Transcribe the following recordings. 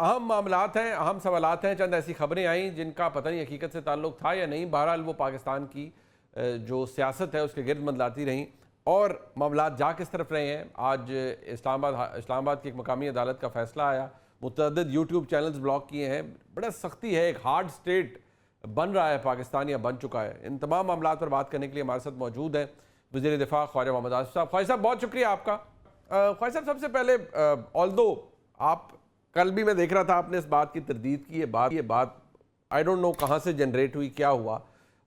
अहम मामलात हैं, अहम सवालात हैं। चंद ऐसी खबरें आई जिनका पता नहीं हकीकत से ताल्लुक था या नहीं। बहरहाल वो पाकिस्तान की जो सियासत है उसके गिर्द मंडलाती रहीं और मामलात जा किस तरफ रहे हैं। आज इस्लामाबाद की एक मकामी अदालत का फैसला आया, मुतअद्दिद यूट्यूब चैनल्स ब्लॉक किए हैं। बड़ा सख्ती है, एक हार्ड स्टेट बन रहा है पाकिस्तान या बन चुका है। इन तमाम मामलात पर बात करने के लिए हमारे साथ मौजूद हैं वज़ीर दिफा ख्वाजा मोहम्मद आसिफ साहब। ख्वाजा साहब बहुत शुक्रिया आपका। ख्वाजा साहब सबसे पहले ऑल्दो आप कल भी मैं देख रहा था आपने इस बात की तरदीद की, ये बात आई डोंट नो कहाँ से जनरेट हुई, क्या हुआ,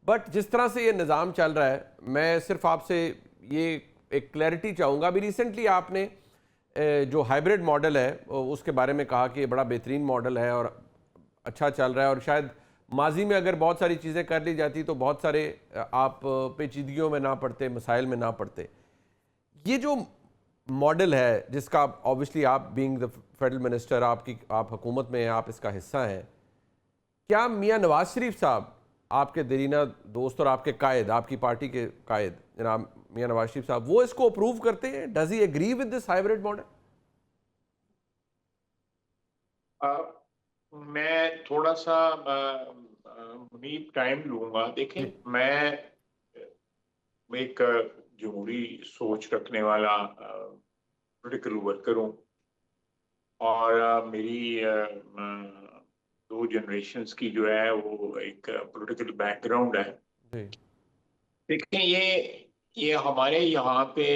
बट जिस तरह से ये निज़ाम चल रहा है, मैं सिर्फ आपसे ये एक क्लैरिटी चाहूँगा। अभी रिसेंटली आपने जो हाइब्रिड मॉडल है उसके बारे में कहा कि ये बड़ा बेहतरीन मॉडल है और अच्छा चल रहा है और शायद माजी में अगर बहुत सारी चीज़ें कर ली जाती तो बहुत सारे आप पेचीदगियों में ना पड़ते, मसाइल में ना पड़ते। ये जो मॉडल है जिसका ऑब्वियसली आप बीइंग द फेडरल मिनिस्टर, आप हुकूमत में हैं, आप इसका हिस्सा हैं, क्या मियां नवाज शरीफ साहब आपके दरीना दोस्त और आपके कायद, आपकी पार्टी के कायद जनाब मियां नवाज शरीफ साहब, वो इसको अप्रूव करते हैं? Does he agree with this hybrid model? मैं थोड़ा सा मुनीब टाइम लूंगा। देखें, जी मैं एक जमहूरी सोच रखने वाला पॉलिटिकल वर्कर हूँ और मेरी दो जनरेशन्स की जो है वो एक पॉलिटिकल बैकग्राउंड है। जी देखें, ये हमारे यहाँ पे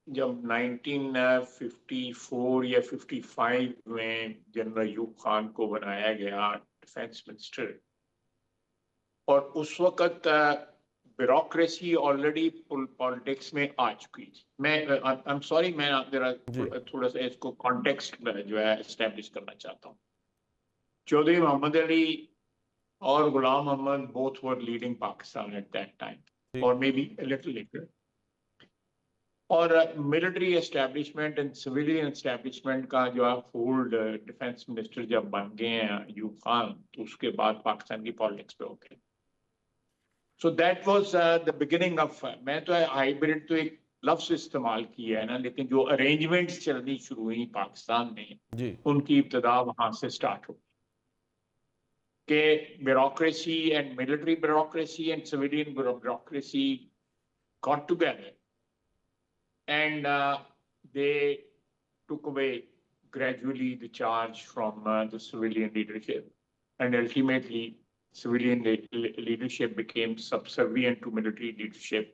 जब 1954 या 55 में जनरल अयूब खान को बनाया गया डिफेंस मिनिस्टर, और उस वक्त ब्यूरोक्रेसी ऑलरेडी पॉलिटिक्स में आ चुकी थी। मैं आई एम सॉरी, मैं जरा जी थोड़ा सा इसको कॉन्टेक्स्ट जो है एस्टेब्लिश करना चाहता हूँ। चौधरी मोहम्मद अली और Ghulam Mohammad both were leading Pakistan at that time, ठीक। और मे बी लिटिल लेटर। और military establishment and civilian establishment का जो है होल्ड डिफेंस मिनिस्टर जब बन गए हैं अयूब खान, तो उसके बाद पाकिस्तान की पॉलिटिक्स पे हो गए। So that was the beginning of, मैं तो हाइब्रिड तो एक लफ्ज इस्तेमाल किया है ना, लेकिन जो अरेंजमेंट्स चलनी शुरू हुई पाकिस्तान में, जी उनकी इब्तदा वहां से स्टार्ट हो कि bureaucracy and military bureaucracy and civilian bureaucracy got together and they took away gradually the charge from the civilian leadership, and ultimately civilian leadership became subservient to military leadership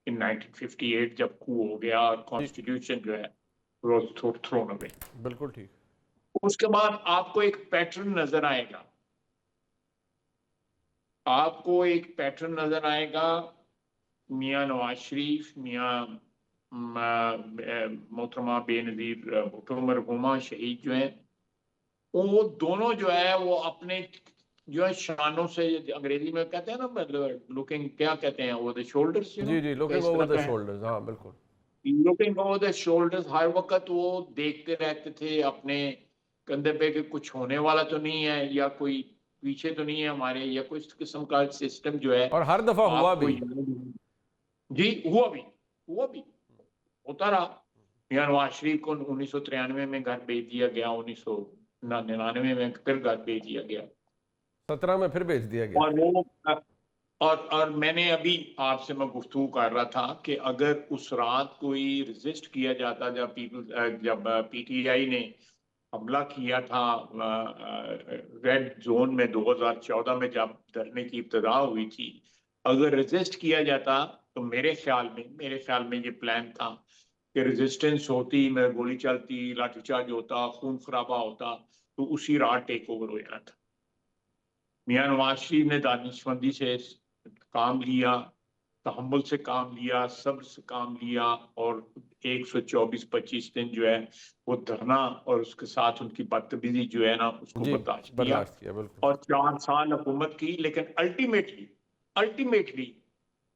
in 1958 जब coup हो गया और जी constitution जो है was thrown away। बिल्कुल ठीक। उसके बाद आपको एक पैटर्न नजर आएगा, आपको एक पैटर्न नजर आएगा। मियां नवाज शरीफ, मियां मोहतरमा बेनजीर भुट्टो मरहूमा शहीद जो है, वो दोनों जो है वो अपने जो है शानों से, अंग्रेजी में कहते हैं ना, मतलब लुकिंग, क्या कहते हैं वो, द शोल्डर्स, जी जी लुकिंग इस ओवर तरह द का है, शोल्डर्स, हाँ बिल्कुल। Looking over the shoulders. हर वक्त वो देखते रहते थे अपने कंधे पे कि कुछ होने वाला तो नहीं है, या कोई पीछे तो नहीं है हमारे, या कोई इस किस्म का सिस्टम जो है और हर दफा हुआ आपको भी। जी हुआ भी होता रहा। मियां नवाज शरीफ को 1993 में घर भेज दिया गया, 1999 में फिर घर भेज दिया गया। 17 में फिर भेज दिया गया। और वो और मैंने अभी आपसे मैं गुफ्तगू कर रहा था कि अगर उस रात कोई रेजिस्ट किया जाता, जब पीटीआई ने हमला किया था रेड जोन में 2014 में जब धरने की इब्तिदा हुई थी, अगर रेजिस्ट किया जाता तो मेरे ख्याल में ये प्लान था कि रेजिस्टेंस होती, मैं गोली चलती, लाठीचार्ज होता, खून खराबा होता, तो उसी रात टेक ओवर हो जाना था। मियां नवाज शरीफ ने दानिशमंदी से काम लिया, तहम्मुल से काम लिया, सब्र से काम लिया, और 124-25 दिन जो है वो धरना और उसके साथ उनकी बदतमीजी जो है ना, उसको जी बर्दाश्त किया बर्दाश्त किया बिल्कुल। और 4 साल हुकूमत की। लेकिन अल्टीमेटली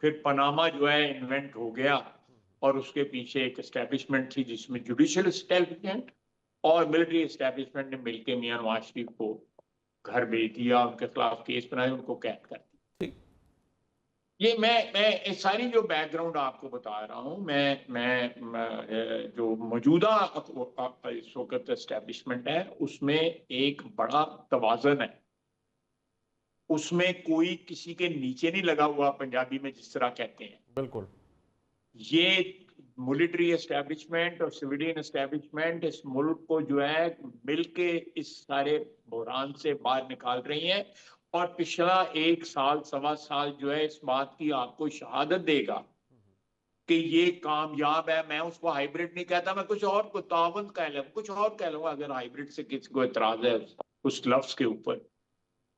फिर पनामा जो है इन्वेंट हो गया, और उसके पीछे एक एस्टेब्लिशमेंट थी जिसमें जुडिशियल एस्टेब्लिशमेंट और मिलिट्री एस्टेब्लिशमेंट ने मिलकर मियां नवाज शरीफ को घर भेज दिया, उनके खिलाफ केस बनाए, उनको कैद कर दिया। ठीक। ये मैं इस सारी जो बैकग्राउंड आपको बता रहा हूँ, जो मौजूदा इस वक्त एस्टेब्लिशमेंट है, उसमें एक बड़ा तवाज़न है। उसमें कोई किसी के नीचे नहीं लगा हुआ, पंजाबी में जिस तरह कहते हैं। बिल्कुल। ये मिलिट्री एस्टेब्लिशमेंट और सिविलियन एस्टेब्लिशमेंट इस मुल्क को जो है मिलके इस सारे बहरान से बाहर निकाल रही है। और पिछला 1 साल, 1.25 साल जो है इस बात की आपको शहादत देगा कि ये कामयाब है। मैं उसको हाइब्रिड नहीं कहता, मैं कुछ और को तावन कह लूँ, कुछ और कह लूँगा अगर हाइब्रिड से किसी को इतराज है उस लफ्ज के ऊपर।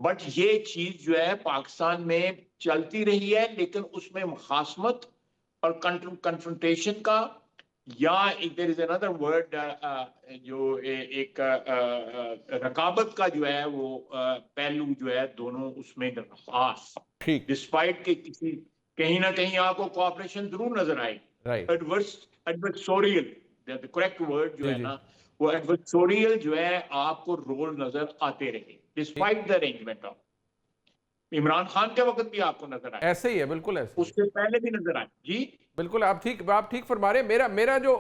बट ये चीज जो है पाकिस्तान में चलती रही है, लेकिन उसमें मुखासमत और कन्फ्रंटेशन का, या देयर इज अनदर वर्ड, जो एक रकाबत का जो है वो पहलू जो है दोनों उसमें खास, ठीक। डिस्पाइट के किसी कहीं ना कहीं आपको कोऑपरेशन जरूर नजर आएगी। राइट। एडवर्सोरियल, द करेक्ट वर्ड जो जी है जी। ना, वो एडवर्सोरियल जो है आपको रोल नजर आते रहे, ठीक। Despite the arrangement of. Imran Khan के वक्त भी आपको नजर आए, ऐसे ही है, बिल्कुल ऐसे ही है। उससे पहले भी नजर आए जी। बिल्कुल, आप ठीक फरमा रहे हैं। मेरा मेरा जो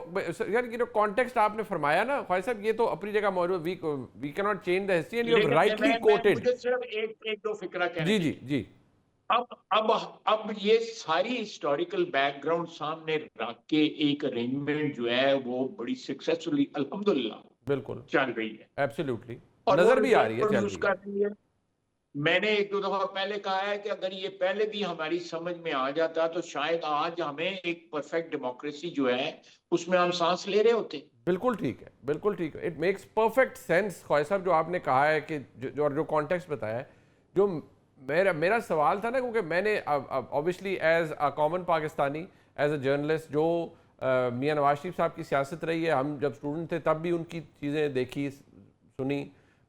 यार ये जो कॉन्टेक्स्ट आपने फरमाया ना ख्वाजा साहब, ये तो अपनी जगह मौजूद। We can not change the history and you have लेकिन राइटली कोटेड। मुझे सिर्फ एक दो फिक्रा कहने जी जी दीजिए। जी। अब अब अब ये सारी हिस्टोरिकल बैकग्राउंड सामने रख के एक अरेंजमेंट जो है वो बड़ी सक्सेसफुली अल्हम्दुलिल्लाह बिल्कुल। चल रही है, एब्सोल्युटली। और वो नजर भी आ रिजल्ट रही है, चल प्रोड्यूस रही है। कर रही है। मैंने एक दो दफा पहले कहा है कि अगर ये पहले भी हमारी समझ में आ जाता तो शायद आज हमें एक परफेक्ट डेमोक्रेसी जो है उसमें हम सांस ले रहे होते। बिल्कुल ठीक है, बिल्कुल ठीक है। It makes perfect sense Khawaja sahab, जो आपने कहा है कि जो कॉन्टेक्स्ट बताया है। जो मेरा मेरा सवाल था ना, क्योंकि मैंने obviously as a common Pakistani, as a journalist, जो मियां नवाज शरीफ साहब की सियासत रही है, हम जब स्टूडेंट थे तब भी उनकी चीज़ें देखी सुनी।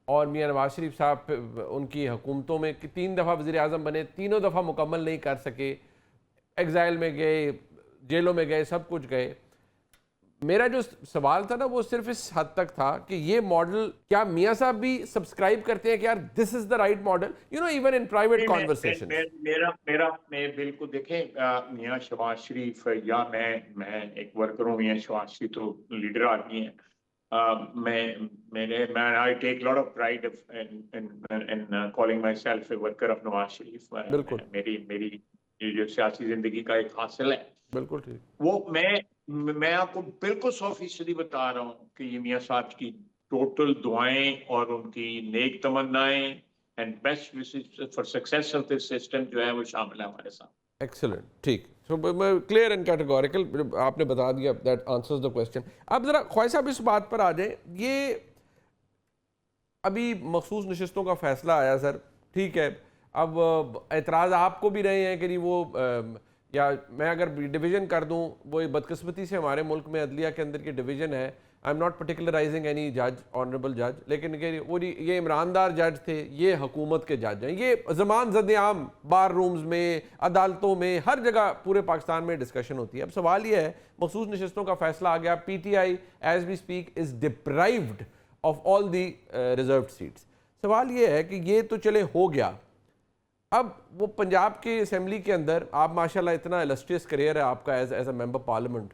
और मियां नवाज शरीफ साहब उनकी हुकूमतों में 3 दफ़ा वज़ीर आज़म बने, तीनों दफ़ा मुकम्मल नहीं कर सके, एग्ज़ाइल में गए, जेलों में गए, सब कुछ गए। मेरा जो सवाल था ना वो सिर्फ इस हद तक था कि ये मॉडल, क्या मियां साहब भी सब्सक्राइब करते हैं कि यार this is the right model, even in private नहीं, कॉन्वर्सेशंस? मैं बिल्कुल देखें, मियाँ शहबाज शरीफ या मैं एक वर्कर हूँ, मियाँ शहबाज शरीफ तो लीडर आदमी है। मैं I take lot of pride in calling my self a worker of Nawaz Sharif. बिल्कुल। मेरी मेरी ये जो सियासी जिंदगी का एक हासिल है बिल्कुल ठीक। वो, मैं आपको बिल्कुल 100% बता रहा हूँ कि ये मियाँ साहब की टोटल दुआएं और उनकी नेक तमन्नाएं and best wishes for success of this system जो है वो शामिल है हमारे साथ। एक्सेलेंट। ठीक। सो क्लियर एंड कैटेगोरिकल आपने बता दिया, दैट आंसर्स द क्वेश्चन। अब जरा ख्वाजा साहब इस बात पर आ जाए, ये अभी मखसूस नशिस्तों का फैसला आया सर, ठीक है। अब एतराज़ आपको भी रहे हैं कि नहीं वो या मैं अगर डिवीज़न कर दूं, वो बदकिस्मती से हमारे मुल्क में अदलिया के अंदर की डिवीज़न है। आई एम नॉट पर्टिकुलराइजिंग एनी जज, ऑनरेबल जज, लेकिन ये ईमानदार जज थे, ये हुकूमत के जज हैं, ये ज़मान ज़द-ए-आम बार रूम्स में, अदालतों में, हर जगह पूरे पाकिस्तान में डिस्कशन होती है। अब सवाल ये है, मखसूस नशिस्तों का फैसला आ गया, PTI as we speak is deprived of all the reserve seats. सवाल ये है कि ये तो चले हो गया, अब वो पंजाब की असेंबली के अंदर आप माशाल्लाह इतना इलस्ट्रियस करियर है आपका as a member parliament,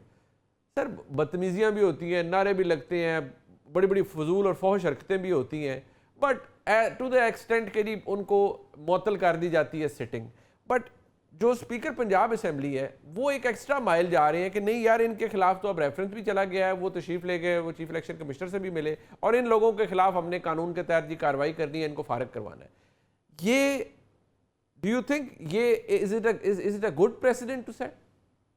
sir बदतमीजियाँ भी होती हैं, नारे भी लगते हैं, बड़ी बड़ी फजूल और फौश हरकतें भी होती हैं, बट टू द एक्सटेंट के लिए उनको मुअत्तल कर दी जाती है सिटिंग। बट जो स्पीकर पंजाब असेंबली है वो एक एक्स्ट्रा माइल जा रहे हैं कि नहीं यार, इनके खिलाफ तो अब रेफरेंस भी चला गया है, वो तशरीफ़ ले गए, वो चीफ इलेक्शन कमिश्नर से भी मिले, और इन लोगों के खिलाफ हमने कानून के तहत ये कार्रवाई करनी है, इनको फारिग करवाना है। ये डू यू थिंक ये is it a good precedent to set?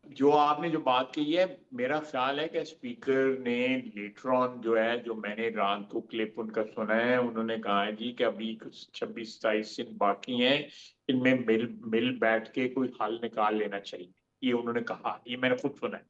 जो आपने जो बात की है, मेरा ख्याल है कि स्पीकर ने लेटर ऑन जो है, जो मैंने रात को क्लिप उनका सुना है, उन्होंने कहा है जी कि अभी 26-27 दिन बाकी हैं, इनमें मिल मिल बैठ के कोई हल निकाल लेना चाहिए। ये उन्होंने कहा, ये मैंने खुद सुना है।